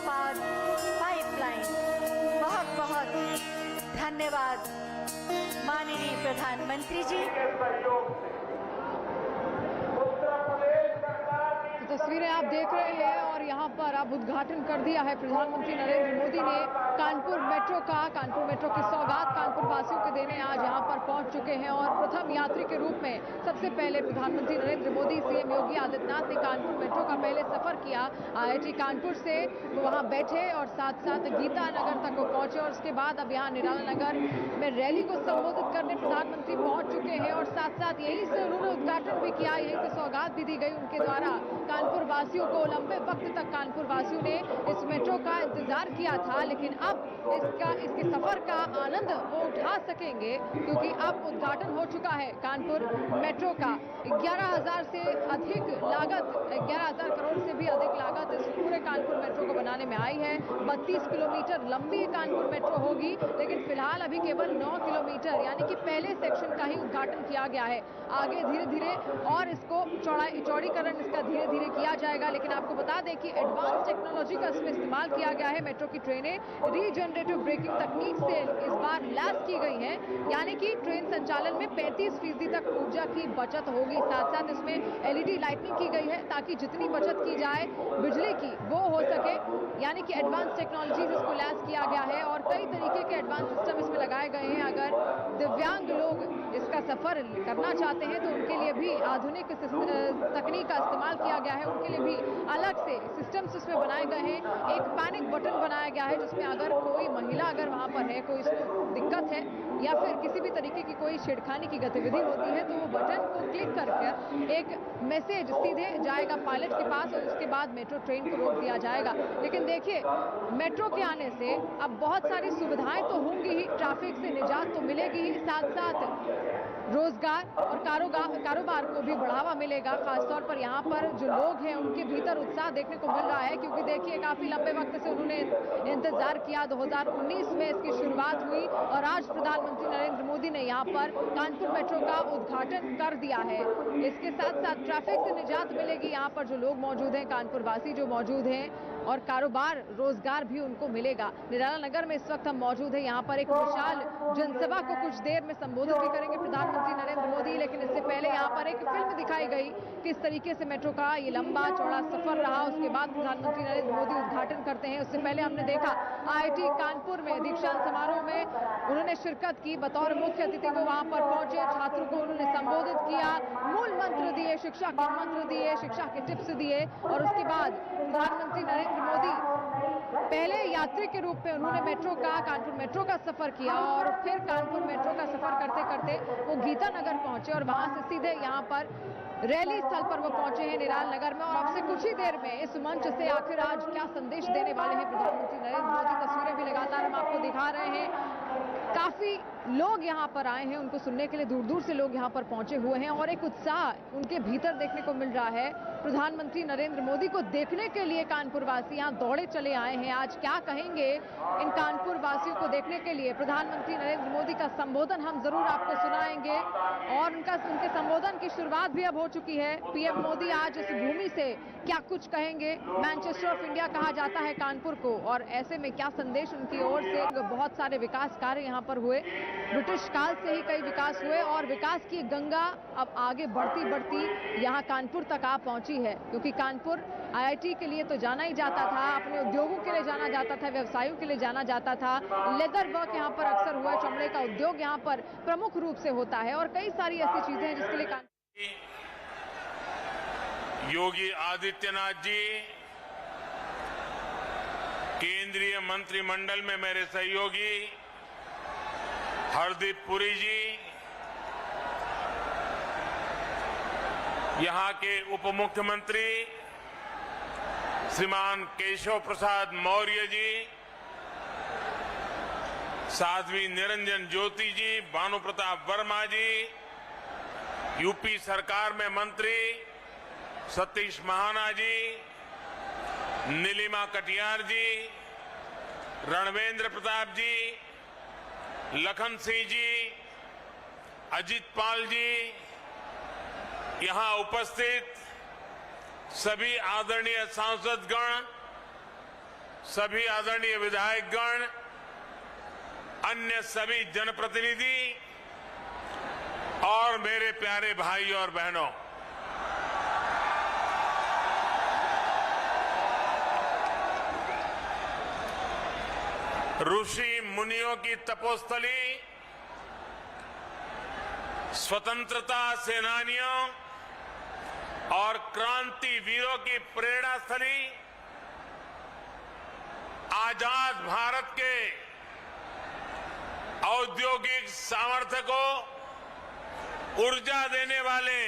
उत्पाद पाइपलाइन। बहुत बहुत धन्यवाद माननीय प्रधानमंत्री जी। तस्वीरें आप देख रहे हैं और यहाँ पर अब उद्घाटन कर दिया है प्रधानमंत्री नरेंद्र मोदी ने कानपुर मेट्रो का। कानपुर मेट्रो की सौगात कानपुर वासियों के देने आज यहाँ पर पहुँच चुके हैं और प्रथम यात्री के रूप में सबसे पहले प्रधानमंत्री नरेंद्र मोदी सीएम योगी आदित्यनाथ ने कानपुर मेट्रो का पहले सफर किया। IIT कानपुर से वो वहाँ बैठे और साथ साथ गीता नगर तक वो पहुंचे और उसके बाद अब यहाँ निराला नगर में रैली को संबोधित करने प्रधानमंत्री पहुंच चुके हैं और साथ साथ यहीं से उन्होंने उद्घाटन भी किया, यहीं से सौगात भी दी गई उनके द्वारा। कानपुर वासियों को लंबे वक्त तक कानपुर वासियों ने इस मेट्रो का इंतजार किया था, लेकिन अब इसके सफर का आनंद वो उठा सकेंगे क्योंकि अब उद्घाटन हो चुका है कानपुर मेट्रो का। 11,000 से अधिक लागत, 11,000 करोड़ से भी अधिक लागत इस पूरे कानपुर मेट्रो को बनाने में आई है। 32 किलोमीटर लंबी कानपुर मेट्रो होगी, लेकिन फिलहाल अभी केवल 9 किलोमीटर यानी कि पहले सेक्शन का ही उद्घाटन किया गया है। आगे धीरे धीरे और इसको चौड़ीकरण इसका धीरे धीरे किया जाएगा। लेकिन आपको बता दें कि एडवांस टेक्नोलॉजी का इसमें इस्तेमाल किया गया है। मेट्रो की ट्रेनें रीजनरेटिव ब्रेकिंग तकनीक से इस बार लैस की गई हैं, यानी कि ट्रेन संचालन में 35% तक ऊर्जा की बचत होगी। साथ साथ इसमें LED लाइटनिंग की गई है ताकि जितनी बचत की जाए बिजली की वो हो सके, यानी कि एडवांस टेक्नोलॉजी इसको लैस किया गया है और कई तरीके के एडवांस सिस्टम इसमें लगाए गए हैं। अगर दिव्यांग लोग इसका सफर करना चाहते हैं तो उनके लिए भी आधुनिक तकनीक का इस्तेमाल किया गया है, उनके लिए भी अलग से सिस्टम्स इसमें बनाए गए हैं। एक पैनिक बटन बनाया गया है जिसमें अगर कोई महिला अगर वहां पर है, कोई इसको दिक्कत है या फिर किसी भी तरीके की कोई छेड़खानी की गतिविधि होती है तो वो बटन को क्लिक करके एक मैसेज सीधे जाएगा पायलट के पास और उसके बाद मेट्रो ट्रेन को रोक दिया जाएगा। लेकिन देखिए, मेट्रो के आने से अब बहुत सारी सुविधाएं तो होंगी ही, ट्रैफिक से निजात तो मिलेगी ही, साथ साथ रोजगार और कारोबार को भी बढ़ावा मिलेगा। खासतौर पर यहाँ पर जो लोग हैं उनके भीतर उत्साह देखने को मिल रहा है क्योंकि देखिए काफी लंबे वक्त से उन्होंने इंतजार किया। 2019 में इसकी शुरुआत हुई और आज प्रधानमंत्री नरेंद्र मोदी ने यहाँ पर कानपुर मेट्रो का उद्घाटन कर दिया है। इसके साथ साथ ट्रैफिक से निजात मिलेगी, यहाँ पर जो लोग मौजूद हैं, कानपुर वासी जो मौजूद हैं, और कारोबार रोजगार भी उनको मिलेगा। निराला नगर में इस वक्त हम मौजूद हैं, यहाँ पर एक विशाल जनसभा को कुछ देर में संबोधित भी करेंगे प्रधानमंत्री नरेंद्र मोदी। लेकिन इससे पहले यहाँ पर एक फिल्म दिखाई गई किस तरीके से मेट्रो का ये लंबा चौड़ा सफर रहा, उसके बाद प्रधानमंत्री नरेंद्र मोदी उद्घाटन करते हैं। उससे पहले हमने देखा IIT कानपुर में दीक्षांत समारोह में उन्होंने शिरकत की, बतौर मुख्य अतिथि वो वहां पर पहुंचे, छात्रों को उन्होंने संबोधित किया, मूल मंत्र दिए, शिक्षा के मंत्र दिए, शिक्षा के टिप्स दिए और उसके बाद प्रधानमंत्री नरेंद्र मोदी पहले यात्री के रूप में उन्होंने मेट्रो का, कानपुर मेट्रो का सफर किया और फिर कानपुर मेट्रो का सफर करते करते वो गीता नगर पहुंचे और वहां से सीधे यहाँ पर रैली स्थल पर वो पहुंचे हैं निराला नगर में। और अब से कुछ ही देर में इस मंच से आखिर आज क्या संदेश देने वाले हैं प्रधानमंत्री नरेंद्र मोदी, तस्वीरें भी लगातार हम आपको दिखा रहे हैं। काफी लोग यहाँ पर आए हैं, उनको सुनने के लिए दूर दूर से लोग यहाँ पर पहुंचे हुए हैं और एक उत्साह उनके भीतर देखने को मिल रहा है। प्रधानमंत्री नरेंद्र मोदी को देखने के लिए कानपुर वासी यहाँ दौड़े चले आए हैं। आज क्या कहेंगे इन कानपुर वासियों को देखने के लिए प्रधानमंत्री नरेंद्र मोदी का संबोधन हम जरूर आपको सुनाएंगे और उनके संबोधन की शुरुआत भी अब हो चुकी है। पीएम मोदी आज इस भूमि से क्या कुछ कहेंगे। मैनचेस्टर ऑफ इंडिया कहा जाता है कानपुर को और ऐसे में क्या संदेश उनकी ओर से। बहुत सारे विकास कार्य यहाँ पर हुए, ब्रिटिश काल से ही कई विकास हुए और विकास की गंगा अब आगे बढ़ती बढ़ती यहाँ कानपुर तक आ पहुंची है क्योंकि कानपुर IIT के लिए तो जाना ही जाता था, अपने उद्योगों के लिए जाना जाता था, व्यवसायों के लिए जाना जाता था। लेदर वर्क यहाँ पर अक्सर हुआ, चमड़े का उद्योग यहाँ पर प्रमुख रूप से होता है और कई सारी ऐसी चीजें हैं जिसके लिए योगी आदित्यनाथ जी, केंद्रीय मंत्रिमंडल में मेरे सहयोगी हरदीप पुरी जी, यहां के उप मुख्यमंत्री श्रीमान केशव प्रसाद मौर्य जी, साध्वी निरंजन ज्योति जी, भानु प्रताप वर्मा जी, यूपी सरकार में मंत्री सतीश महाना जी, नीलिमा कटियार जी, रणवेंद्र प्रताप जी, लखन सिंह जी, अजित पाल जी, यहां उपस्थित सभी आदरणीय सांसदगण, सभी आदरणीय विधायकगण, अन्य सभी जनप्रतिनिधि और मेरे प्यारे भाई और बहनों, ऋषि मुनियों की तपोस्थली, स्वतंत्रता सेनानियों और क्रांति वीरों की प्रेरणा स्थली, आजाद भारत के औद्योगिक सामर्थ्य को ऊर्जा देने वाले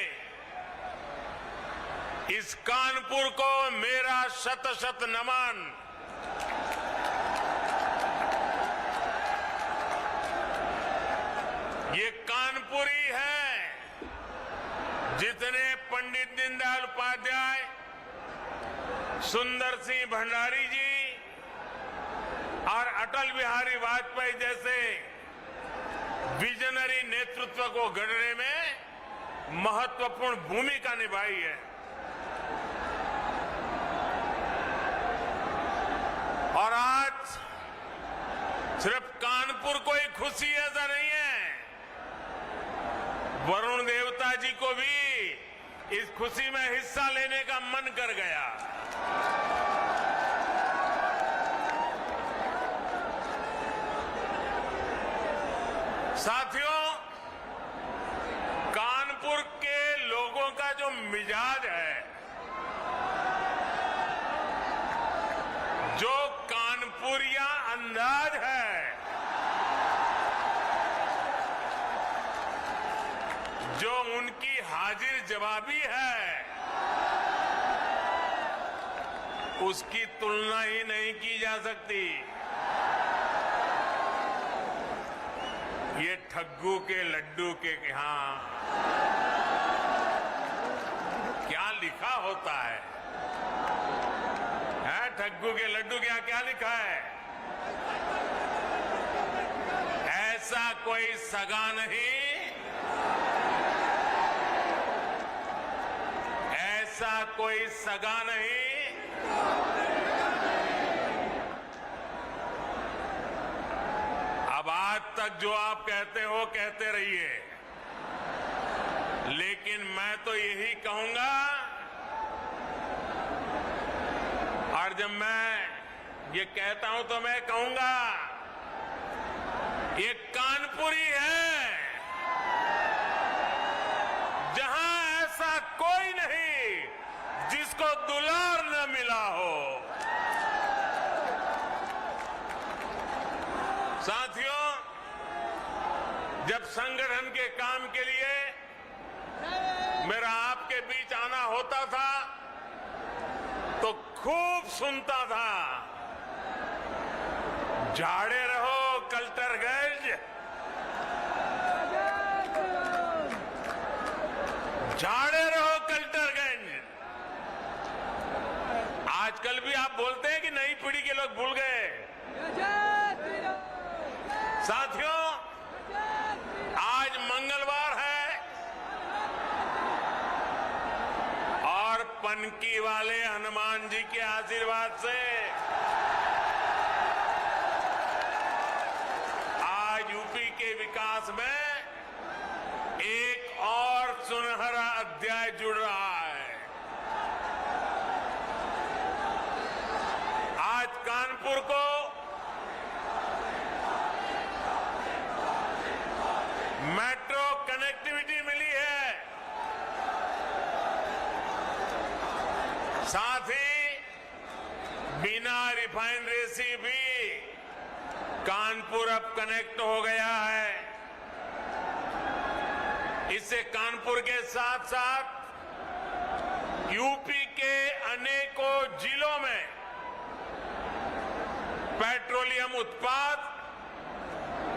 इस कानपुर को मेरा शत शत नमन। ये कानपुर ही है जिसने पंडित दीनदयाल उपाध्याय, सुंदर सिंह भंडारी जी और अटल बिहारी वाजपेयी जैसे विजनरी नेतृत्व को गढ़ने में महत्वपूर्ण भूमिका निभाई है। और आज सिर्फ कानपुर को ही खुशी ऐसा नहीं है, वरुण देवता जी को भी इस खुशी में हिस्सा लेने का मन कर गया। साथियों, कानपुर के लोगों का जो मिजाज है, जो कानपुरिया अंदाज है, जो उनकी हाजिर जवाबी है, उसकी तुलना ही नहीं की जा सकती। ये ठग्गू के लड्डू के यहां क्या लिखा होता है? ठग्गू के लड्डू के यहां क्या लिखा है? ऐसा कोई सगा नहीं, ऐसा कोई सगा नहीं। अब आज तक जो आप कहते हो कहते रहिए, लेकिन मैं तो यही कहूंगा, और जब मैं ये कहता हूं तो मैं कहूंगा ये कानपुरी है जहां ऐसा कोई नहीं जिसको दुलार न मिला हो। साथियों, जब संगठन के काम के लिए मेरा आपके बीच आना होता था तो खूब सुनता था, झाड़े रहो कल्टरगंज, झाड़े रहो कल्टरगंज। आजकल भी आप बोलते हैं कि नई पीढ़ी के लोग भूल गए। साथियों, आज मंगलवार है और पनकी वाले हनुमान जी के आशीर्वाद से आज यूपी के विकास में एक और सुनहरा अध्याय जुड़ रहा है। आज कानपुर को मेट्रो कनेक्टिविटी मिली है, साथ ही बिना रिफाइनरी से भी कानपुर अब कनेक्ट हो गया है। इससे कानपुर के साथ साथ यूपी के अनेकों जिलों में पेट्रोलियम उत्पाद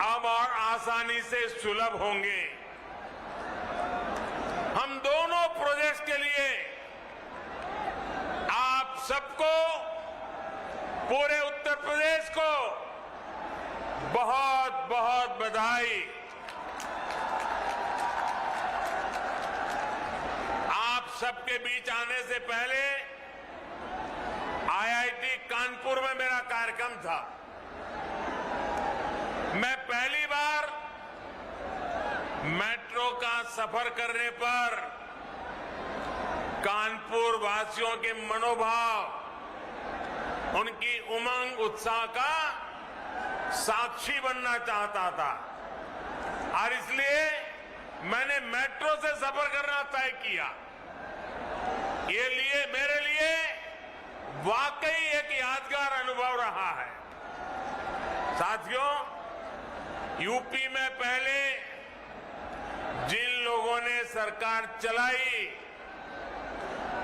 अब और आसानी से सुलभ होंगे। हम दोनों प्रोजेक्ट्स के लिए आप सबको, पूरे उत्तर प्रदेश को बहुत बहुत बधाई। आप सबके बीच आने से पहले IIT कानपुर में मेरा कार्यक्रम था। मैं पहली बार मेट्रो का सफर करने पर कानपुर वासियों के मनोभाव, उनकी उमंग उत्साह का साक्षी बनना चाहता था और इसलिए मैंने मेट्रो से सफर करना तय किया। ये मेरे लिए वाकई एक यादगार अनुभव रहा है। साथियों, यूपी में पहले जिन लोगों ने सरकार चलाई,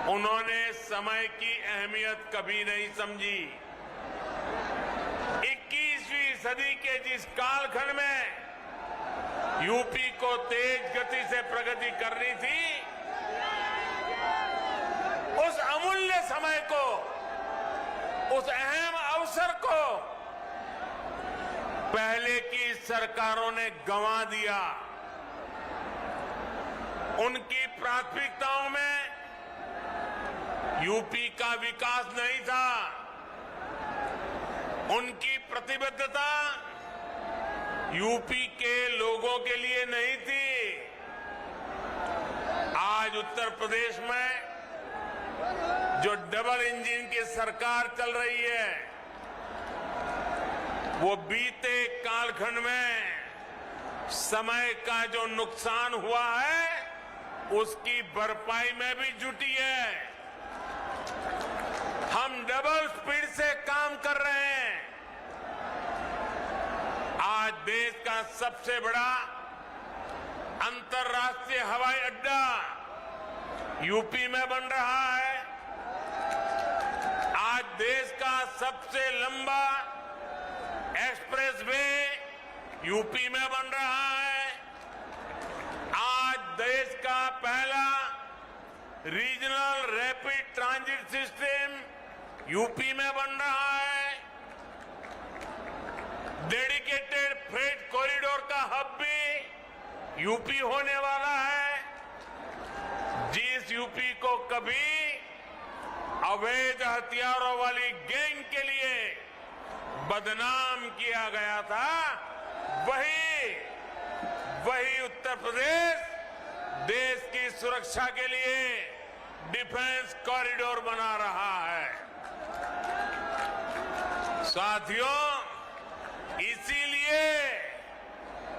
उन्होंने समय की अहमियत कभी नहीं समझी। 21वीं सदी के जिस कालखंड में यूपी को तेज गति से प्रगति करनी थी, उस अमूल्य समय को, उस अहम अवसर को पहले की सरकारों ने गंवा दिया। उनकी प्राथमिकताओं में यूपी का विकास नहीं था, उनकी प्रतिबद्धता यूपी के लोगों के लिए नहीं थी। आज उत्तर प्रदेश में जो डबल इंजन की सरकार चल रही है, वो बीते कालखंड में समय का जो नुकसान हुआ है, उसकी भरपाई में भी जुटी है। हम डबल स्पीड से काम कर रहे हैं। आज देश का सबसे बड़ा अंतर्राष्ट्रीय हवाई अड्डा यूपी में बन रहा है। आज देश का सबसे लंबा एक्सप्रेस वे यूपी में बन रहा है। आज देश का पहला regional rapid transit system UP में बन रहा है। डेडिकेटेड फ्रेट कॉरिडोर का हब भी यूपी होने वाला है। जिस यूपी को कभी अवैध हथियारों वाली गैंग के लिए बदनाम किया गया था, वही उत्तर प्रदेश देश की सुरक्षा के लिए डिफेंस कॉरिडोर बना रहा है। साथियों,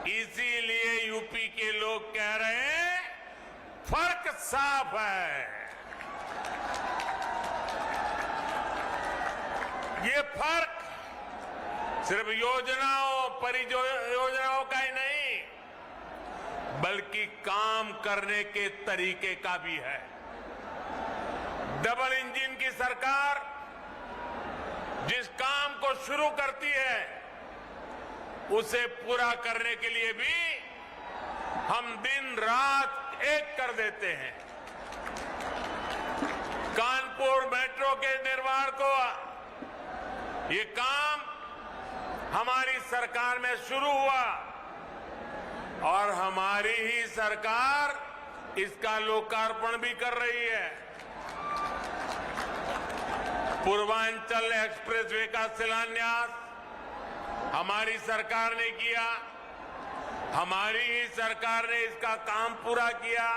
इसीलिए यूपी के लोग कह रहे हैं, फर्क साफ है। ये फर्क सिर्फ योजनाओं, परियोजनाओं का ही नहीं, बल्कि काम करने के तरीके का भी है। डबल इंजन की सरकार जिस काम को शुरू करती है, उसे पूरा करने के लिए भी हम दिन रात एक कर देते हैं। कानपुर मेट्रो के निर्माण को, ये काम हमारी सरकार में शुरू हुआ और हमारी ही सरकार इसका लोकार्पण भी कर रही है। पूर्वांचल एक्सप्रेसवे का शिलान्यास हमारी सरकार ने किया। हमारी ही सरकार ने इसका काम पूरा किया।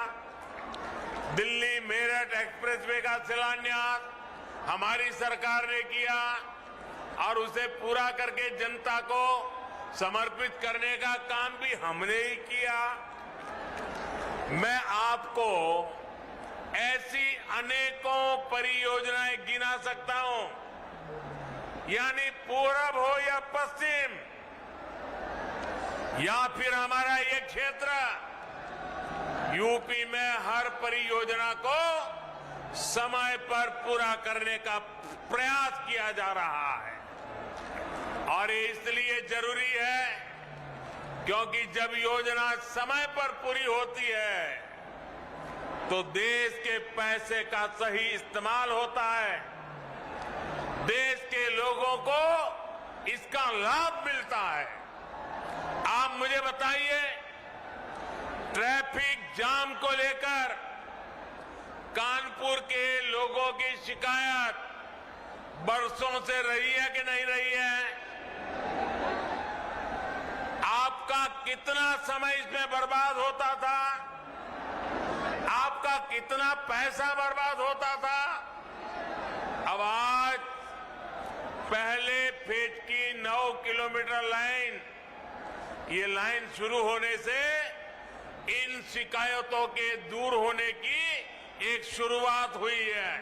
दिल्ली मेरठ एक्सप्रेसवे का शिलान्यास हमारी सरकार ने किया और उसे पूरा करके जनता को समर्पित करने का काम भी हमने ही किया। मैं आपको ऐसी अनेकों परियोजनाएं गिना सकता हूं, यानी पूरब हो या पश्चिम या फिर हमारा ये क्षेत्र, यूपी में हर परियोजना को समय पर पूरा करने का प्रयास किया जा रहा है। और ये इसलिए जरूरी है क्योंकि जब योजना समय पर पूरी होती है तो देश के पैसे का सही इस्तेमाल होता है, देश के लोगों को इसका लाभ मिलता है। आप मुझे बताइए, ट्रैफिक जाम को लेकर कानपुर के लोगों की शिकायत बरसों से रही है कि नहीं रही है? आपका कितना समय इसमें बर्बाद होता था? आपका कितना पैसा बर्बाद होता था? अब आज पहले फेज की 9 किलोमीटर लाइन, ये लाइन शुरू होने से इन शिकायतों के दूर होने की एक शुरुआत हुई है।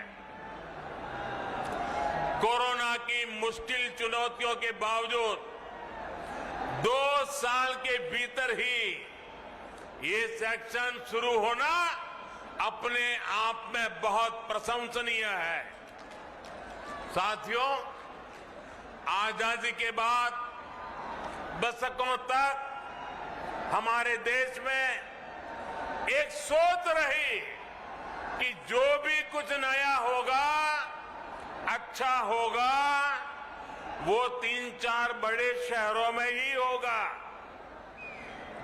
कोरोना की मुश्किल चुनौतियों के बावजूद 2 साल के भीतर ही ये सेक्शन शुरू होना अपने आप में बहुत प्रशंसनीय है। साथियों, आजादी के बाद दशकों तक हमारे देश में एक सोच रही कि जो भी कुछ नया होगा, अच्छा होगा, वो 3-4 बड़े शहरों में ही होगा।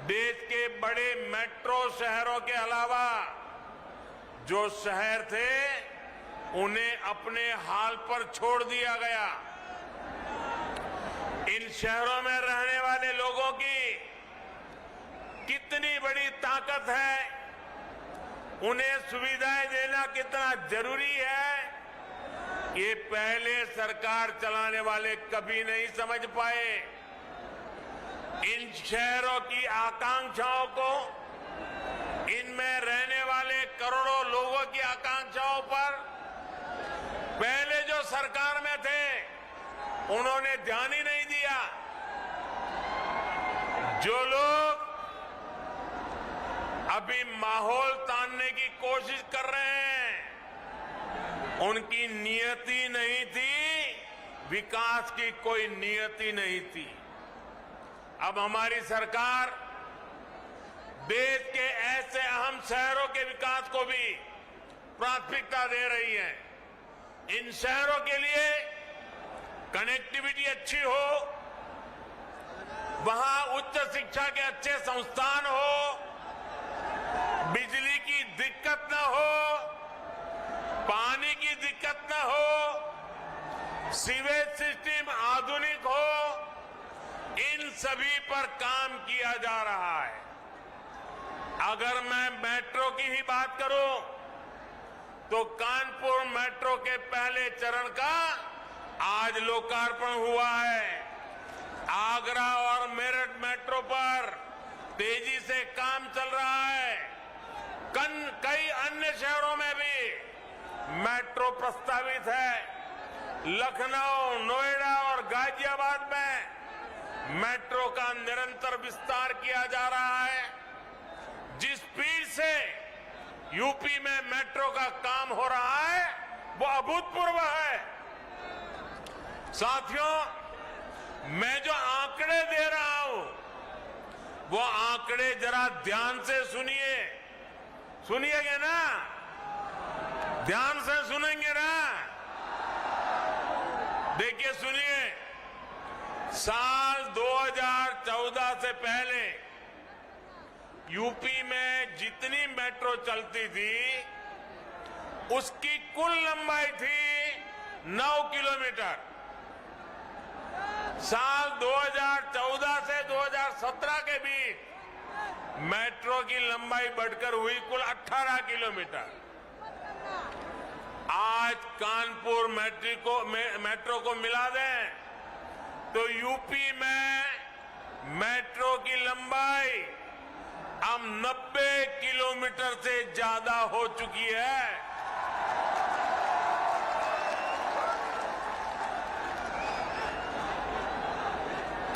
देश के बड़े मेट्रो शहरों के अलावा जो शहर थे उन्हें अपने हाल पर छोड़ दिया गया। इन शहरों में रहने वाले लोगों की कितनी बड़ी ताकत है, उन्हें सुविधाएं देना कितना जरूरी है, ये पहले सरकार चलाने वाले कभी नहीं समझ पाए। इन शहरों की आकांक्षाओं को, इनमें रहने वाले करोड़ों लोगों की आकांक्षाओं पर पहले जो सरकार में थे उन्होंने ध्यान ही नहीं दिया। जो लोग अभी माहौल तानने की कोशिश कर रहे हैं, उनकी नियति नहीं थी, विकास की कोई नियति नहीं थी। अब हमारी सरकार देश के ऐसे अहम शहरों के विकास को भी प्राथमिकता दे रही है। इन शहरों के लिए कनेक्टिविटी अच्छी हो, वहां उच्च शिक्षा के अच्छे संस्थान हो, बिजली की दिक्कत न हो, पानी की दिक्कत न हो, सीवेज सिस्टम आधुनिक हो, इन सभी पर काम किया जा रहा है। अगर मैं मेट्रो की ही बात करूं तो कानपुर मेट्रो के पहले चरण का आज लोकार्पण हुआ है। आगरा और मेरठ मेट्रो पर तेजी से काम चल रहा है। कई अन्य शहरों में भी मेट्रो प्रस्तावित है। लखनऊ, नोएडा और गाजियाबाद में मेट्रो का निरंतर विस्तार किया जा रहा है। जिस स्पीड से यूपी में मेट्रो का काम हो रहा है वो अभूतपूर्व है। साथियों, मैं जो आंकड़े दे रहा हूं वो आंकड़े जरा ध्यान से सुनिए। सुनिएगा ना? ध्यान से सुनेंगे ना? देखिए, सुनिए। साल 2014 से पहले यूपी में जितनी मेट्रो चलती थी उसकी कुल लंबाई थी 9 किलोमीटर। साल 2014 से 2017 के बीच मेट्रो की लंबाई बढ़कर हुई कुल 18 किलोमीटर। आज कानपुर मेट्रो को मिला दें तो यूपी में मेट्रो की लंबाई अब 90 किलोमीटर से ज्यादा हो चुकी है।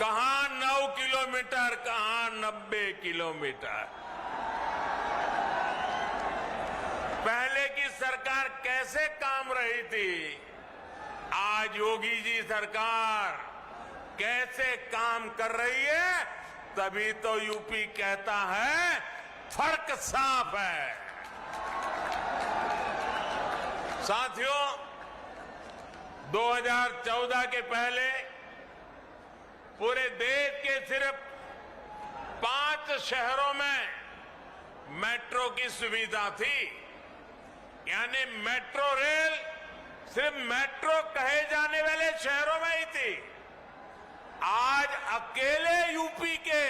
कहां 9 किलोमीटर, कहां 90 किलोमीटर। पहले की सरकार कैसे काम रही थी, आज योगी जी सरकार कैसे काम कर रही है, तभी तो यूपी कहता है फर्क साफ है। साथियों, 2014 के पहले पूरे देश के सिर्फ 5 शहरों में मेट्रो की सुविधा थी। यानी मेट्रो रेल सिर्फ मेट्रो कहे जाने वाले शहरों में ही थी। आज अकेले यूपी के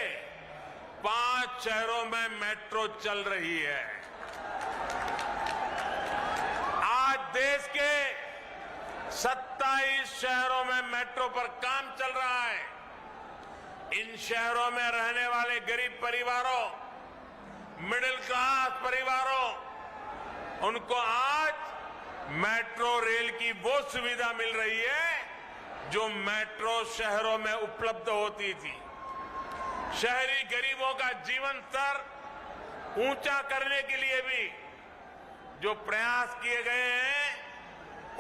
5 शहरों में मेट्रो चल रही है। आज देश के 27 शहरों में मेट्रो पर काम चल रहा है। इन शहरों में रहने वाले गरीब परिवारों, मिडिल क्लास परिवारों, उनको आज मेट्रो रेल की वो सुविधा मिल रही है जो मेट्रो शहरों में उपलब्ध होती थी। शहरी गरीबों का जीवन स्तर ऊंचा करने के लिए भी जो प्रयास किए गए हैं,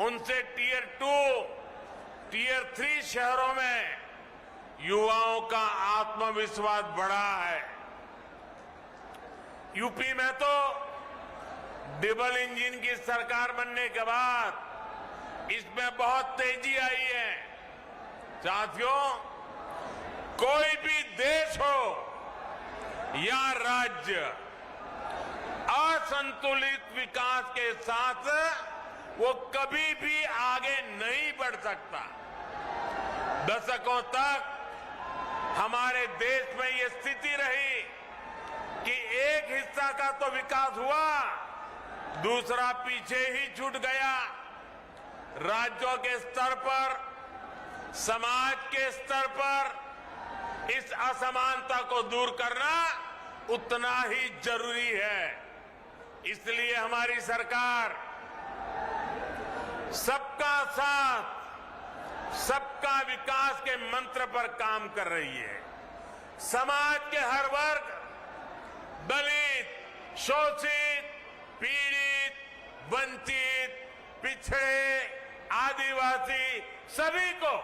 उनसे टियर 2, टियर 3 शहरों में युवाओं का आत्मविश्वास बढ़ा है। यूपी में तो डबल इंजन की सरकार बनने के बाद इसमें बहुत तेजी आई है। साथियों, कोई भी देश हो या राज्य असंतुलित विकास के साथ वो कभी भी आगे नहीं बढ़ सकता। दशकों तक हमारे देश में ये स्थिति रही कि एक हिस्सा का तो विकास हुआ, दूसरा पीछे ही छूट गया। राज्यों के स्तर पर, समाज के स्तर पर इस असमानता को दूर करना उतना ही जरूरी है। इसलिए हमारी सरकार सबका साथ, सबका विकास के मंत्र पर काम कर रही है। समाज के हर वर्ग, दलित, शोषित, पीड़ित, वंचित, पिछड़े, आदिवासी, सभी को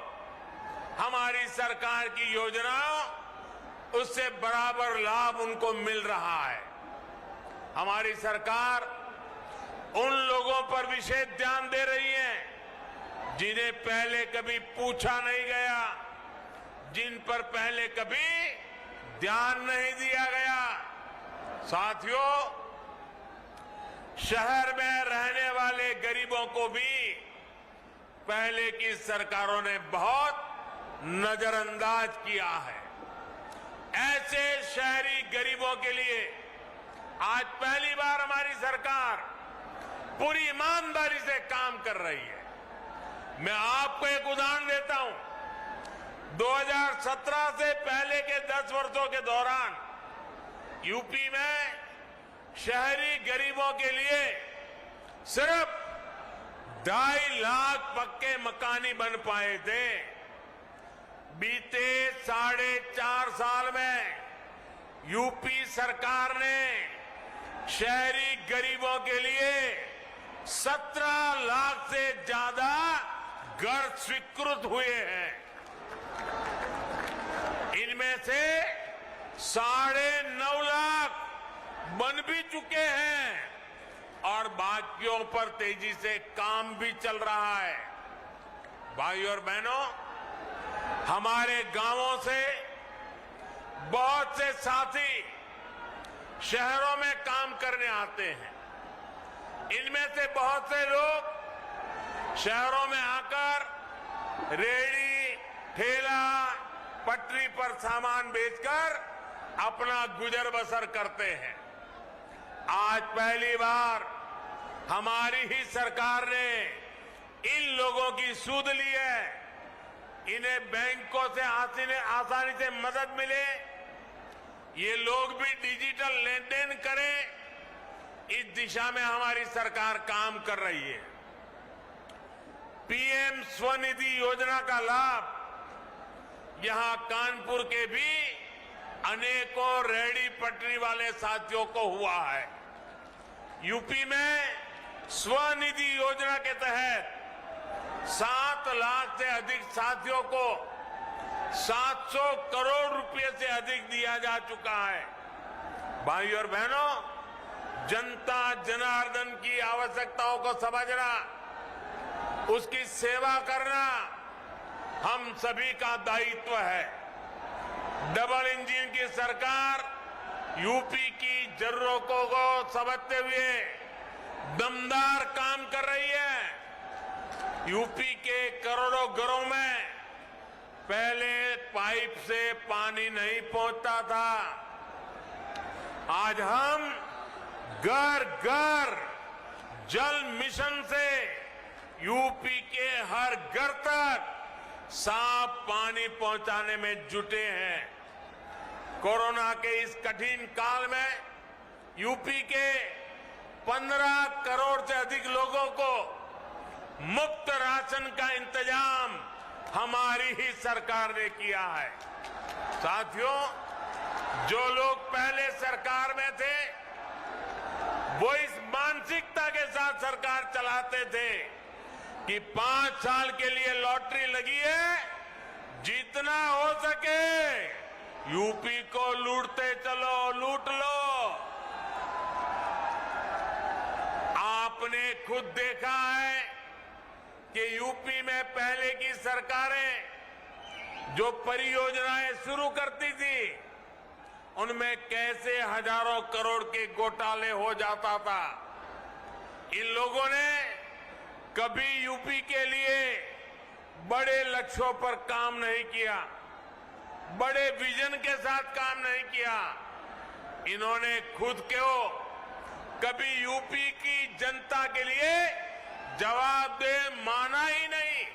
हमारी सरकार की योजनाओं, उससे बराबर लाभ उनको मिल रहा है। हमारी सरकार उन लोगों पर विशेष ध्यान दे रही है जिन्हें पहले कभी पूछा नहीं गया, जिन पर पहले कभी ध्यान नहीं दिया गया। साथियों, शहर में रहने वाले गरीबों को भी पहले की सरकारों ने बहुत नजरअंदाज किया है। ऐसे शहरी गरीबों के लिए आज पहली बार हमारी सरकार पूरी ईमानदारी से काम कर रही है। मैं आपको एक उदाहरण देता हूं। 2017 से पहले के 10 वर्षों के दौरान यूपी में शहरी गरीबों के लिए सिर्फ 2.5 लाख पक्के मकान ही बन पाए थे। बीते 4.5 साल में यूपी सरकार ने शहरी गरीबों के लिए 17 लाख से ज्यादा घर स्वीकृत हुए हैं। इनमें से 9.5 लाख बन भी चुके हैं और बाकियों पर तेजी से काम भी चल रहा है। भाइयों और बहनों, हमारे गांवों से बहुत से साथी शहरों में काम करने आते हैं। इनमें से बहुत से लोग शहरों में आकर रेहड़ी, ठेला, पटरी पर सामान बेचकर अपना गुजर बसर करते हैं। आज पहली बार हमारी ही सरकार ने इन लोगों की सूद ली है। इन्हें बैंकों से आसानी से मदद मिले, ये लोग भी डिजिटल लेन देन करें, इस दिशा में हमारी सरकार काम कर रही है। पीएम स्वनिधि योजना का लाभ यहां कानपुर के भी अनेकों रेहड़ी पटरी वाले साथियों को हुआ है। यूपी में स्वनिधि योजना के तहत 7 लाख से अधिक साथियों को 700 करोड़ रुपए से अधिक दिया जा चुका है। भाइयों और बहनों, जनता जनार्दन की आवश्यकताओं को समझना, उसकी सेवा करना हम सभी का दायित्व है। डबल इंजन की सरकार यूपी की जरूरतों को समझते हुए दमदार काम कर रही है। यूपी के करोड़ों घरों में पहले पाइप से पानी नहीं पहुंचता था। आज हम घर घर जल मिशन से यूपी के हर घर तक साफ पानी पहुंचाने में जुटे हैं। कोरोना के इस कठिन काल में यूपी के 15 करोड़ से अधिक लोगों को मुफ्त राशन का इंतजाम हमारी ही सरकार ने किया है। साथियों, जो लोग पहले सरकार में थे वो इस मानसिकता के साथ सरकार चलाते थे कि 5 साल के लिए लॉटरी लगी है, जितना हो सके यूपी को लूटते चलो, लूट लो। आपने खुद देखा है कि यूपी में पहले की सरकारें जो परियोजनाएं शुरू करती थी उनमें कैसे हजारों करोड़ के घोटाले हो जाता था। इन लोगों ने कभी यूपी के लिए बड़े लक्ष्यों पर काम नहीं किया, बड़े विजन के साथ काम नहीं किया। इन्होंने खुद को कभी यूपी की जनता के लिए जवाबदेह माना ही नहीं।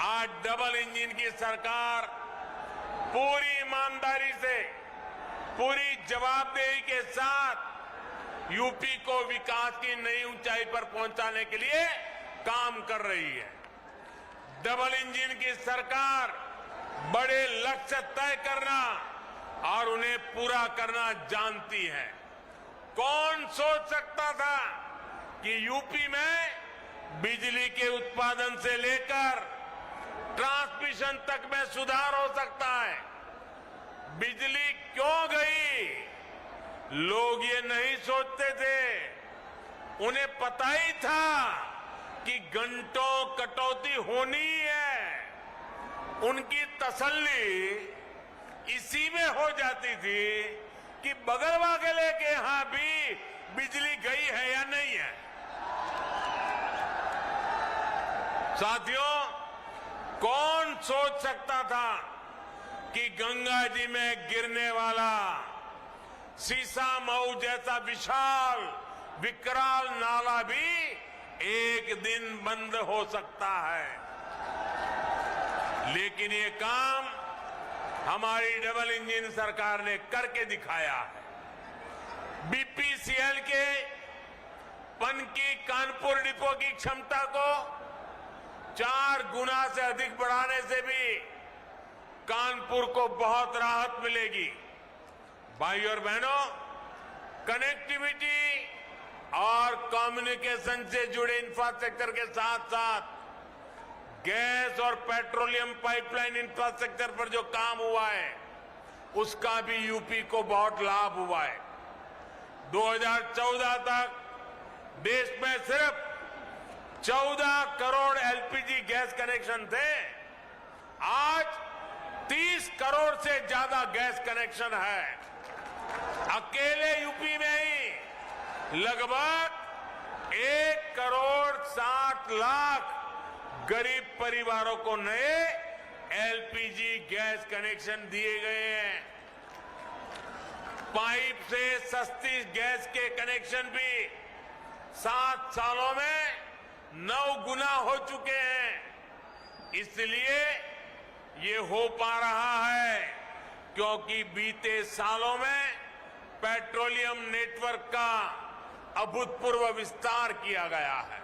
आज डबल इंजन की सरकार पूरी ईमानदारी से, पूरी जवाबदेही के साथ यूपी को विकास की नई ऊंचाई पर पहुंचाने के लिए काम कर रही है। डबल इंजन की सरकार बड़े लक्ष्य तय करना और उन्हें पूरा करना जानती है। कौन सोच सकता था कि यूपी में बिजली के उत्पादन से लेकर ट्रांसमिशन तक में सुधार हो सकता है। बिजली क्यों गई? लोग ये नहीं सोचते थे। उन्हें पता ही था कि घंटों कटौती होनी है। उनकी तसल्ली इसी में हो जाती थी कि बगल वाले के यहां भी बिजली गई है या नहीं है। साथियों, कौन सोच सकता था कि गंगा जी में गिरने वाला सीसा मऊ जैसा विशाल विकराल नाला भी एक दिन बंद हो सकता है। लेकिन ये काम हमारी डबल इंजन सरकार ने करके दिखाया है। बीपीसीएल के पनकी कानपुर डिपो की क्षमता को 4 गुना से अधिक बढ़ाने से भी कानपुर को बहुत राहत मिलेगी। भाइयों और बहनों, कनेक्टिविटी और कम्युनिकेशन से जुड़े इंफ्रास्ट्रक्चर के साथ साथ गैस और पेट्रोलियम पाइपलाइन इंफ्रास्ट्रक्चर पर जो काम हुआ है उसका भी यूपी को बहुत लाभ हुआ है। 2014 तक देश में सिर्फ 14 करोड़ एलपीजी गैस कनेक्शन थे। आज 30 करोड़ से ज्यादा गैस कनेक्शन है। अकेले यूपी में ही लगभग 1 करोड़ 60 लाख गरीब परिवारों को नए एलपीजी गैस कनेक्शन दिए गए हैं। पाइप से सस्ती गैस के कनेक्शन भी 7 सालों में 9 गुना हो चुके हैं। इसलिए ये हो पा रहा है क्योंकि बीते सालों में पेट्रोलियम नेटवर्क का अभूतपूर्व विस्तार किया गया है।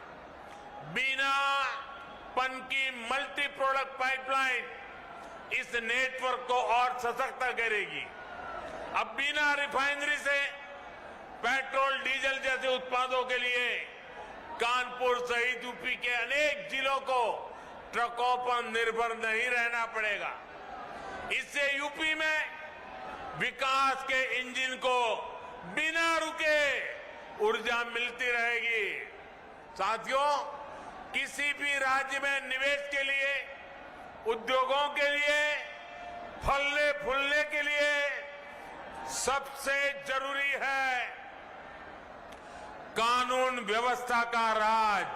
बिना पनकी मल्टी प्रोडक्ट पाइपलाइन इस नेटवर्क को और सशक्त करेगी। अब बिना रिफाइनरी से पेट्रोल डीजल जैसे उत्पादों के लिए कानपुर सहित यूपी के अनेक जिलों को ट्रकों पर निर्भर नहीं रहना पड़ेगा। इससे यूपी में विकास के इंजन को बिना रुके ऊर्जा मिलती रहेगी। साथियों, किसी भी राज्य में निवेश के लिए, उद्योगों के लिए, फलने फूलने के लिए सबसे जरूरी है कानून व्यवस्था का राज।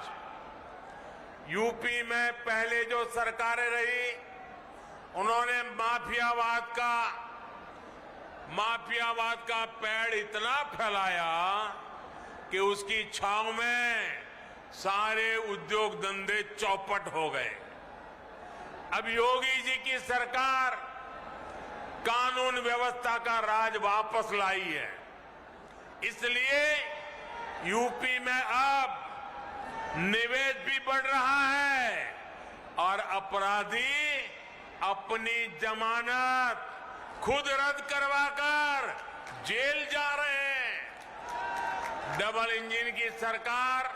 यूपी में पहले जो सरकारें रही उन्होंने माफियावाद का पेड़ इतना फैलाया कि उसकी छांव में सारे उद्योग धंधे चौपट हो गए। अब योगी जी की सरकार कानून व्यवस्था का राज वापस लाई है, इसलिए यूपी में अब निवेश भी बढ़ रहा है और अपराधी अपनी जमानत खुद रद्द करवाकर जेल जा रहे हैं। डबल इंजन की सरकार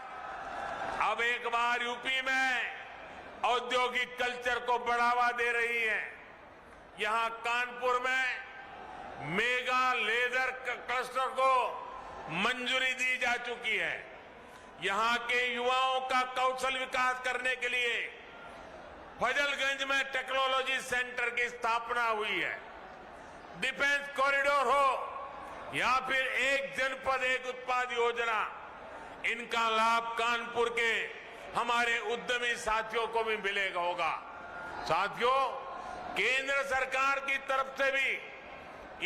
अब एक बार यूपी में औद्योगिक कल्चर को बढ़ावा दे रही है। यहां कानपुर में मेगा लेदर क्लस्टर को मंजूरी दी जा चुकी है। यहां के युवाओं का कौशल विकास करने के लिए फजलगंज में टेक्नोलॉजी सेंटर की स्थापना हुई है। डिफेंस कॉरिडोर हो या फिर एक जनपद एक उत्पाद योजना, इनका लाभ कानपुर के हमारे उद्यमी साथियों को भी मिलेगा होगा। साथियों, केंद्र सरकार की तरफ से भी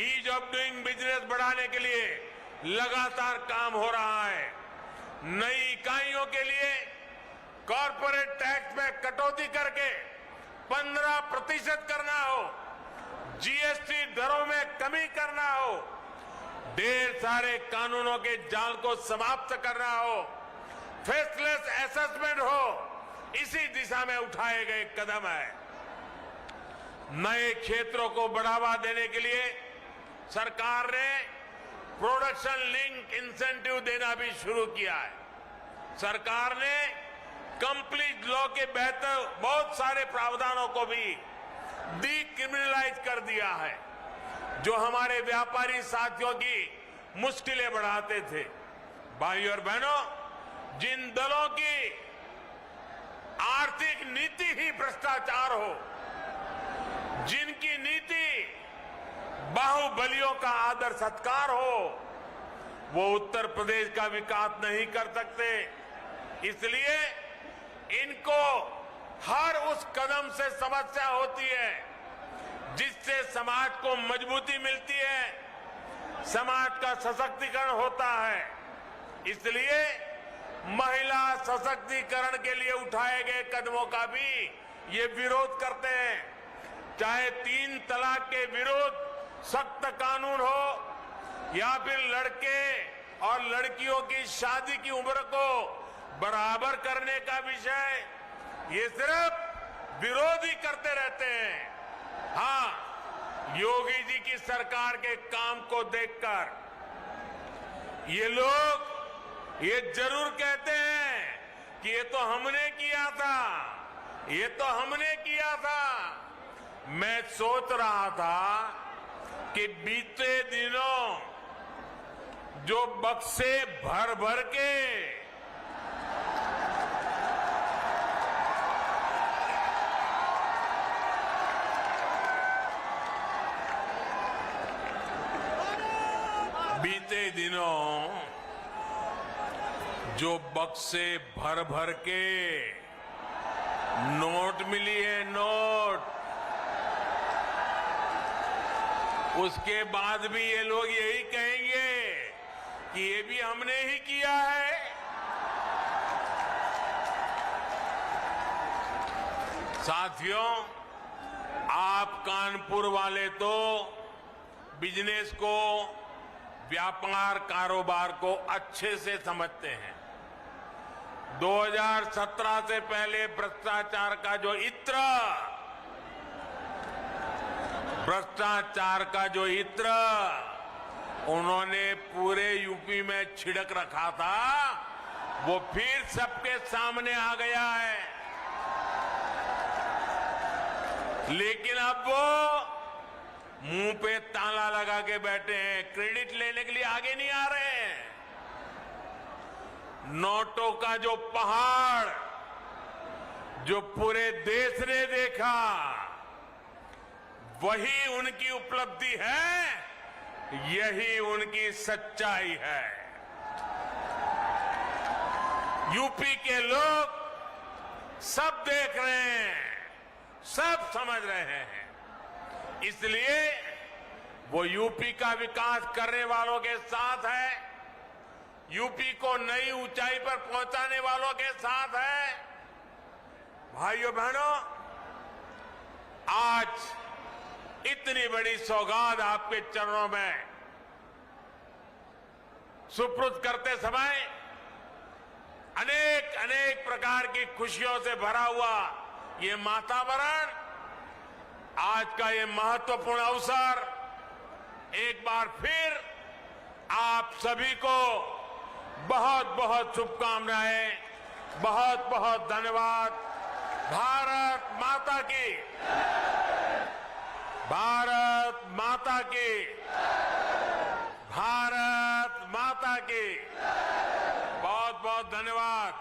ईज ऑफ डूइंग बिजनेस बढ़ाने के लिए लगातार काम हो रहा है। नई इकाइयों के लिए कॉर्पोरेट टैक्स में कटौती करके 15% करना हो, जीएसटी दरों में कमी करना हो, ढेर सारे कानूनों के जाल को समाप्त करना हो, फेसलेस असेसमेंट हो, इसी दिशा में उठाए गए कदम है। नए क्षेत्रों को बढ़ावा देने के लिए सरकार ने प्रोडक्शन लिंक इंसेंटिव देना भी शुरू किया है। सरकार ने कंप्लीट लॉ के बेहतर बहुत सारे प्रावधानों को भी डीक्रिमिनलाइज कर दिया है, जो हमारे व्यापारी साथियों की मुश्किलें बढ़ाते थे। भाइयों और बहनों, जिन दलों की आर्थिक नीति ही भ्रष्टाचार हो, जिनकी नीति बाहुबलियों का आदर सत्कार हो, वो उत्तर प्रदेश का विकास नहीं कर सकते। इसलिए इनको हर उस कदम से समस्या होती है जिससे समाज को मजबूती मिलती है, समाज का सशक्तिकरण होता है। इसलिए महिला सशक्तिकरण के लिए उठाए गए कदमों का भी ये विरोध करते हैं। चाहे 3 तलाक के विरुद्ध सख्त कानून हो या फिर लड़के और लड़कियों की शादी की उम्र को बराबर करने का विषय, ये सिर्फ विरोध ही करते रहते हैं। हाँ, योगी जी की सरकार के काम को देखकर ये लोग ये जरूर कहते हैं कि ये तो हमने किया था, ये तो हमने किया था। मैं सोच रहा था कि बीते दिनों जो बक्से भर भर के भर भर के नोट मिली है, नोट, उसके बाद भी ये लोग यही कहेंगे कि ये भी हमने ही किया है। साथियों, आप कानपुर वाले तो बिजनेस को, व्यापार कारोबार को अच्छे से समझते हैं। 2017 से पहले भ्रष्टाचार का जो इत्र उन्होंने पूरे यूपी में छिड़क रखा था, वो फिर सबके सामने आ गया है। लेकिन अब वो मुंह पे ताला लगा के बैठे हैं, क्रेडिट लेने के लिए आगे नहीं आ रहे हैं। नोटों का जो पहाड़ जो पूरे देश ने देखा, वही उनकी उपलब्धि है, यही उनकी सच्चाई है। यूपी के लोग सब देख रहे हैं, सब समझ रहे हैं। इसलिए वो यूपी का विकास करने वालों के साथ है, यूपी को नई ऊंचाई पर पहुंचाने वालों के साथ है। भाइयों बहनों, आज इतनी बड़ी सौगात आपके चरणों में सुपुर्द करते समय अनेक अनेक प्रकार की खुशियों से भरा हुआ ये वातावरण, आज का ये महत्वपूर्ण अवसर एक बार फिर आप सभी को बहुत बहुत शुभकामनाएं, बहुत बहुत धन्यवाद। भारत माता की, भारत माता की, भारत माता की। बहुत बहुत धन्यवाद।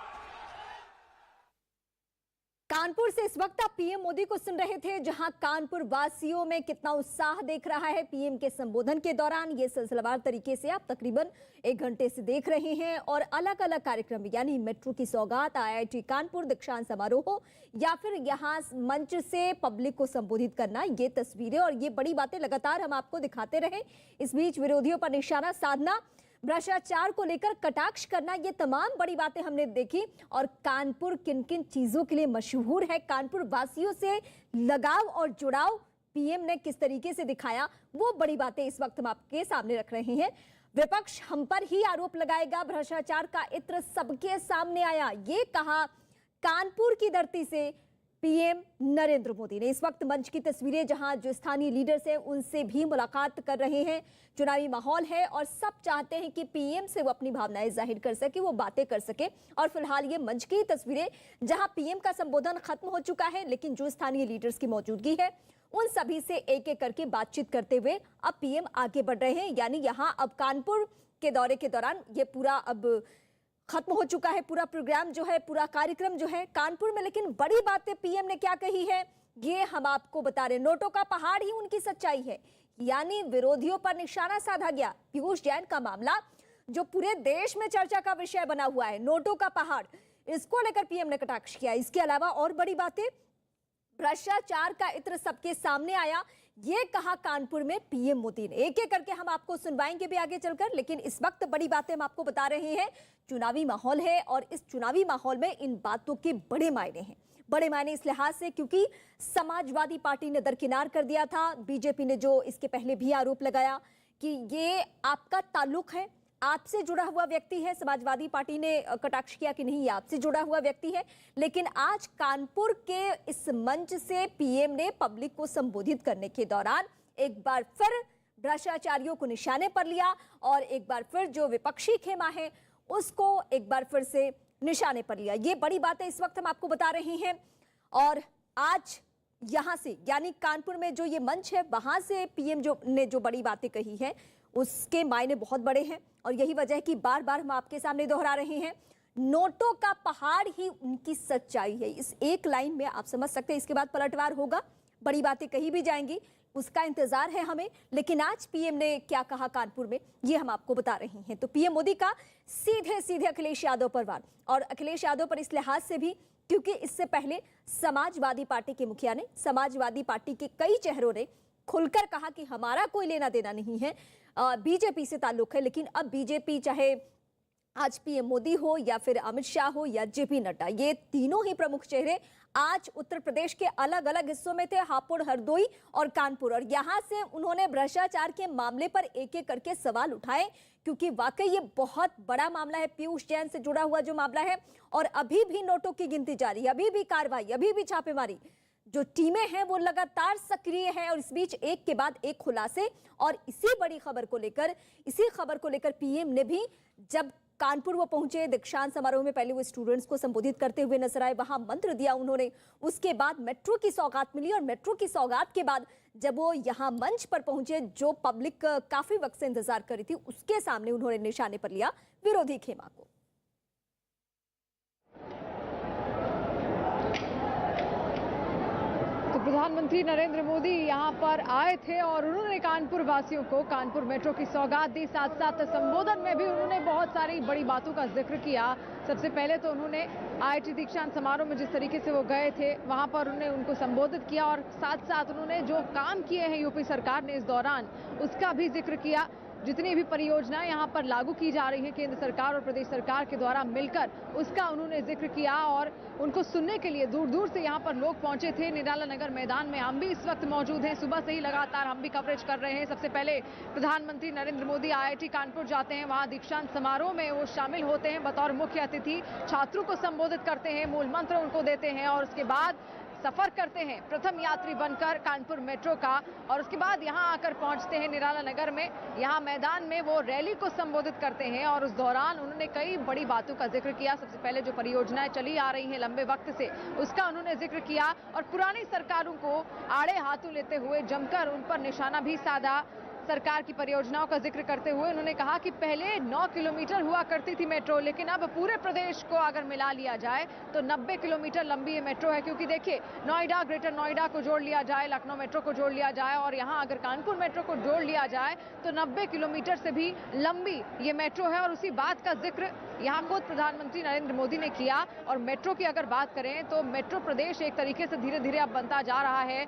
कानपुर से इस वक्त आप पीएम मोदी को सुन रहे थे, जहां कानपुर वासियों में कितना उत्साह देख रहा है पीएम के संबोधन के दौरान। ये सिलसिलेवार तरीके से आप तकरीबन 1 घंटे से देख रहे हैं और अलग अलग कार्यक्रम यानी मेट्रो की सौगात, IIT कानपुर दीक्षांत समारोह हो या फिर यहां मंच से पब्लिक को संबोधित करना, ये तस्वीरें और ये बड़ी बातें लगातार हम आपको दिखाते रहे। इस बीच विरोधियों पर निशाना साधना, भ्रष्टाचार को लेकर कटाक्ष करना, ये तमाम बड़ी बातें हमने देखी। और कानपुर किन किन चीजों के लिए मशहूर है, कानपुर वासियों से लगाव और जुड़ाव पीएम ने किस तरीके से दिखाया, वो बड़ी बातें इस वक्त हम आपके सामने रख रहे हैं। विपक्ष हम पर ही आरोप लगाएगा, भ्रष्टाचार का इत्र सबके सामने आया, ये कहा कानपुर की धरती से पीएम नरेंद्र मोदी ने। इस वक्त मंच की तस्वीरें जहां जो स्थानीय लीडर्स हैं उनसे भी मुलाकात कर रहे हैं। चुनावी माहौल है और सब चाहते हैं कि पीएम से वो अपनी भावनाएं जाहिर कर सके, वो बातें कर सके। और फिलहाल ये मंच की तस्वीरें जहां पीएम का संबोधन खत्म हो चुका है, लेकिन जो स्थानीय लीडर्स की मौजूदगी है उन सभी से एक एक करके बातचीत करते हुए अब पीएम आगे बढ़ रहे हैं। यानी यहाँ अब कानपुर के दौरे के दौरान ये पूरा अब खत्म हो चुका है, पूरा प्रोग्राम जो है, पूरा कार्यक्रम जो है कानपुर में। लेकिन बड़ी बातें पीएम ने क्या कही है ये हम आपको बता रहे हैं। नोटों का पहाड़ ही उनकी सच्चाई है, यानी विरोधियों पर निशाना साधा गया। पीयूष जैन का मामला जो पूरे देश में चर्चा का विषय बना हुआ है, नोटों का पहाड़, इसको लेकर पीएम ने कटाक्ष किया। इसके अलावा और बड़ी बातें, भ्रष्टाचार का इत्र सबके सामने आया, ये कहा कानपुर में पीएम मोदी ने। एक एक करके हम आपको सुनवाएंगे भी आगे चलकर, लेकिन इस वक्त बड़ी बातें हम आपको बता रहे हैं। चुनावी माहौल है और इस चुनावी माहौल में इन बातों के बड़े मायने हैं। बड़े मायने इस लिहाज से क्योंकि समाजवादी पार्टी ने दरकिनार कर दिया था, बीजेपी ने जो इसके पहले भी आरोप लगाया कि ये आपका ताल्लुक है, आपसे जुड़ा हुआ व्यक्ति है। समाजवादी पार्टी ने कटाक्ष किया कि नहीं, ये आपसे जुड़ा हुआ व्यक्ति है। लेकिन आज कानपुर के इस मंच से पीएम ने पब्लिक को संबोधित करने के दौरान एक बार फिर भ्रष्टाचारियों को निशाने पर लिया और एक बार फिर जो विपक्षी खेमा है उसको एक बार फिर से निशाने पर लिया। ये बड़ी बातें इस वक्त हम आपको बता रहे हैं। और आज यहां से यानी कानपुर में जो ये मंच है वहां से पीएम ने जो बड़ी बातें कही है उसके मायने बहुत बड़े हैं। और यही वजह है कि बार बार हम आपके सामने दोहरा रहे हैं, नोटों का पहाड़ ही उनकी सच्चाई है। इस एक लाइन में आप समझ सकते हैं, इसके बाद पलटवार होगा, बड़ी बातें कही भी जाएंगी, उसका इंतजार है हमें। लेकिन आज पीएम ने क्या कहा कानपुर में ये हम आपको बता रहे हैं। तो पीएम मोदी का सीधे सीधे अखिलेश यादव पर वार, और अखिलेश यादव पर इस लिहाज से भी क्योंकि इससे पहले समाजवादी पार्टी के मुखिया ने, समाजवादी पार्टी के कई चेहरों ने खुलकर कहा कि हमारा कोई लेना देना नहीं है, बीजेपी से ताल्लुक है। लेकिन अब बीजेपी चाहे आज पीएम मोदी हो या फिर अमित शाह हो या जेपी नड्डा, ये तीनों ही प्रमुख चेहरे आज उत्तर प्रदेश के अलग अलग हिस्सों में थे, हापुड़, हरदोई और कानपुर। और यहां से उन्होंने भ्रष्टाचार के मामले पर एक एक करके सवाल उठाए, क्योंकि वाकई ये बहुत बड़ा मामला है, पीयूष जैन से जुड़ा हुआ जो मामला है। और अभी भी नोटों की गिनती जारी, अभी भी कार्रवाई, अभी भी छापेमारी, जो टीमें हैं वो लगातार सक्रिय हैं। और इस बीच एक के बाद एक खुलासे, और इसी बड़ी खबर को लेकर पीएम ने भी जब कानपुर वो पहुंचे, दीक्षांत समारोह में पहले वो स्टूडेंट्स को संबोधित करते हुए नजर आए, वहां मंत्र दिया उन्होंने। उसके बाद मेट्रो की सौगात मिली, और मेट्रो की सौगात के बाद जब वो यहां मंच पर पहुंचे, जो पब्लिक काफी वक्त से इंतजार कर रही थी, उसके सामने उन्होंने निशाने पर लिया विरोधी खेमा को। तो प्रधानमंत्री नरेंद्र मोदी यहाँ पर आए थे और उन्होंने कानपुर वासियों को कानपुर मेट्रो की सौगात दी। साथ साथ संबोधन में भी उन्होंने बहुत सारी बड़ी बातों का जिक्र किया। सबसे पहले तो उन्होंने IIT दीक्षांत समारोह में जिस तरीके से वो गए थे वहाँ पर उन्होंने उनको संबोधित किया और साथ साथ उन्होंने जो काम किए हैं यूपी सरकार ने इस दौरान उसका भी जिक्र किया। जितनी भी परियोजनाएं यहाँ पर लागू की जा रही हैं केंद्र सरकार और प्रदेश सरकार के द्वारा मिलकर, उसका उन्होंने जिक्र किया और उनको सुनने के लिए दूर दूर से यहाँ पर लोग पहुंचे थे। निराला नगर मैदान में हम भी इस वक्त मौजूद हैं। सुबह से ही लगातार हम भी कवरेज कर रहे हैं। सबसे पहले प्रधानमंत्री नरेंद्र मोदी IIT कानपुर जाते हैं, वहाँ दीक्षांत समारोह में वो शामिल होते हैं बतौर मुख्य अतिथि, छात्रों को संबोधित करते हैं, मूल मंत्र उनको देते हैं और उसके बाद सफर करते हैं प्रथम यात्री बनकर कानपुर मेट्रो का और उसके बाद यहां आकर पहुंचते हैं निराला नगर में। यहां मैदान में वो रैली को संबोधित करते हैं और उस दौरान उन्होंने कई बड़ी बातों का जिक्र किया। सबसे पहले जो परियोजनाएं चली आ रही हैं लंबे वक्त से, उसका उन्होंने जिक्र किया और पुरानी सरकारों को आड़े हाथों लेते हुए जमकर उन पर निशाना भी साधा। सरकार की परियोजनाओं का जिक्र करते हुए उन्होंने कहा कि पहले 9 किलोमीटर हुआ करती थी मेट्रो, लेकिन अब पूरे प्रदेश को अगर मिला लिया जाए तो 90 किलोमीटर लंबी ये मेट्रो है। क्योंकि देखिए, नोएडा, ग्रेटर नोएडा को जोड़ लिया जाए, लखनऊ मेट्रो को जोड़ लिया जाए और यहाँ अगर कानपुर मेट्रो को जोड़ लिया जाए तो 90 किलोमीटर से भी लंबी ये मेट्रो है। और उसी बात का जिक्र यहाँ खुद प्रधानमंत्री नरेंद्र मोदी ने किया। और मेट्रो की अगर बात करें तो मेट्रो प्रदेश एक तरीके से धीरे धीरे अब बनता जा रहा है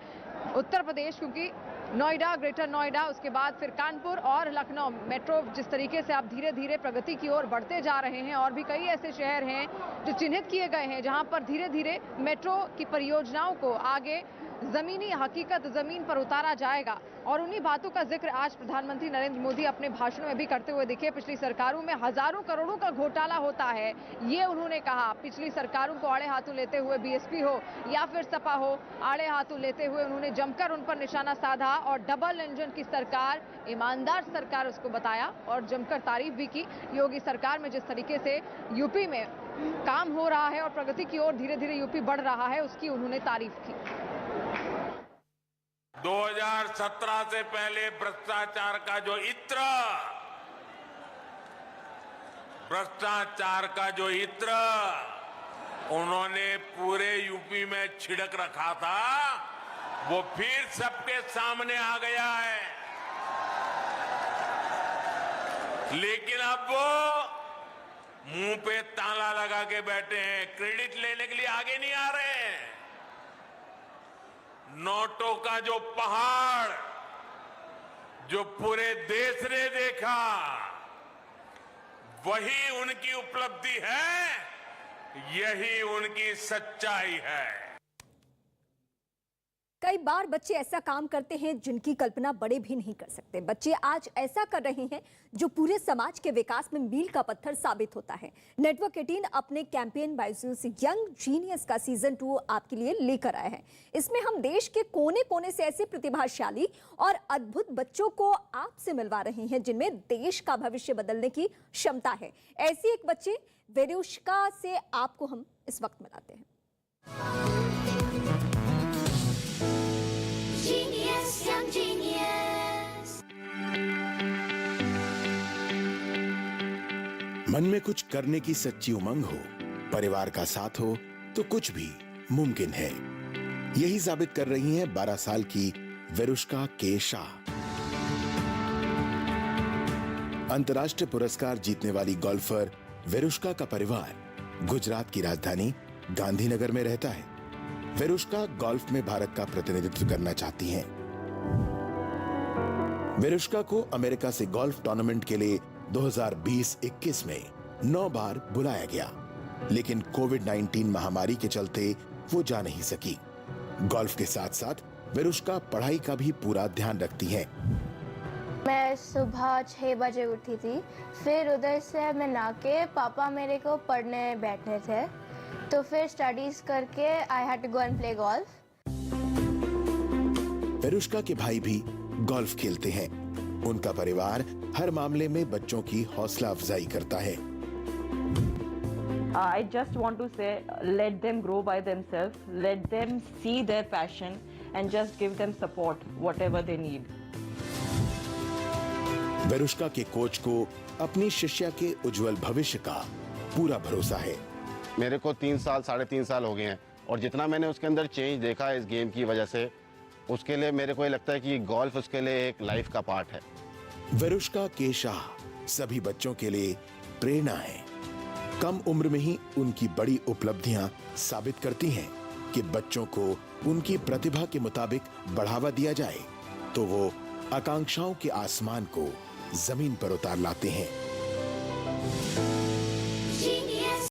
उत्तर प्रदेश, क्योंकि नोएडा, ग्रेटर नोएडा, उसके बाद फिर कानपुर और लखनऊ मेट्रो जिस तरीके से आप धीरे धीरे प्रगति की ओर बढ़ते जा रहे हैं। और भी कई ऐसे शहर हैं जो चिन्हित किए गए हैं जहां पर धीरे धीरे मेट्रो की परियोजनाओं को आगे जमीनी हकीकत जमीन पर उतारा जाएगा। और उन्हीं बातों का जिक्र आज प्रधानमंत्री नरेंद्र मोदी अपने भाषण में भी करते हुए दिखे। पिछली सरकारों में हजारों करोड़ों का घोटाला होता है, ये उन्होंने कहा। पिछली सरकारों को आड़े हाथों लेते हुए BSP हो या फिर सपा हो, आड़े हाथों लेते हुए उन्होंने जमकर उन पर निशाना साधा और डबल इंजन की सरकार, ईमानदार सरकार उसको बताया और जमकर तारीफ भी की। योगी सरकार में जिस तरीके से यूपी में काम हो रहा है और प्रगति की ओर धीरे धीरे यूपी बढ़ रहा है, उसकी उन्होंने तारीफ की। 2017 से पहले भ्रष्टाचार का जो इत्र उन्होंने पूरे यूपी में छिड़क रखा था, वो फिर सबके सामने आ गया है। लेकिन अब वो मुंह पे ताला लगा के बैठे हैं, क्रेडिट लेने के लिए आगे नहीं आ रहे हैं। नोटों का जो पहाड़ जो पूरे देश ने देखा, वही उनकी उपलब्धि है, यही उनकी सच्चाई है। कई बार बच्चे ऐसा काम करते हैं जिनकी कल्पना बड़े भी नहीं कर सकते। बच्चे आज ऐसा कर रहे हैं जो पूरे समाज के विकास में मील का पत्थर साबित होता है। नेटवर्क 18 अपने कैंपेन बायजूस यंग जीनियस का सीजन 2 आपके लिए लेकर आए हैं। इसमें हम देश के कोने कोने से ऐसे प्रतिभाशाली और अद्भुत बच्चों को आपसे मिलवा रहे हैं जिनमें देश का भविष्य बदलने की क्षमता है। ऐसी एक बच्चे वेरुष्का से आपको हम इस वक्त मिलाते हैं। Genius, young genius. मन में कुछ करने की सच्ची उमंग हो, परिवार का साथ हो तो कुछ भी मुमकिन है। यही साबित कर रही हैं 12 साल की वेरुष्का के शाह। अंतर्राष्ट्रीय पुरस्कार जीतने वाली गोल्फर वेरुष्का का परिवार गुजरात की राजधानी गांधीनगर में रहता है। वेरुष्का गोल्फ में भारत का प्रतिनिधित्व करना चाहती हैं। वेरुष्का को अमेरिका से गोल्फ टूर्नामेंट के लिए 2020-21 में 9 बार बुलाया गया, लेकिन कोविड-19 महामारी के चलते वो जा नहीं सकी। गोल्फ के साथ साथ वेरुष्का पढ़ाई का भी पूरा ध्यान रखती हैं। मैं सुबह 6 बजे उठी थी, फिर उधर से मैं नहा के पापा मेरे को पढ़ने बैठे थे, तो फिर स्टडीज करके I had to go and play golf. Verushka के भाई भी गोल्फ खेलते हैं। उनका परिवार हर मामले में बच्चों की हौसला अफजाई करता है। I just want to say, let them grow by themselves, let them see their passion and just give them support, whatever they need. वेरुष्का के कोच को अपनी शिष्या के उज्जवल भविष्य का पूरा भरोसा है। मेरे को 3 साल 3.5 साल हो गए हैं और जितना मैंने उसके अंदर चेंज देखा है इस गेम की वजह से, उसके लिए मेरे को ये लगता है कि गोल्फ उसके लिए एक लाइफ का पार्ट है। विरुष्का के शाह सभी बच्चों के लिए प्रेरणा है। कम उम्र में ही उनकी बड़ी उपलब्धियां साबित करती हैं कि बच्चों को उनकी प्रतिभा के मुताबिक बढ़ावा दिया जाए तो वो आकांक्षाओं के आसमान को जमीन पर उतार लाते हैं।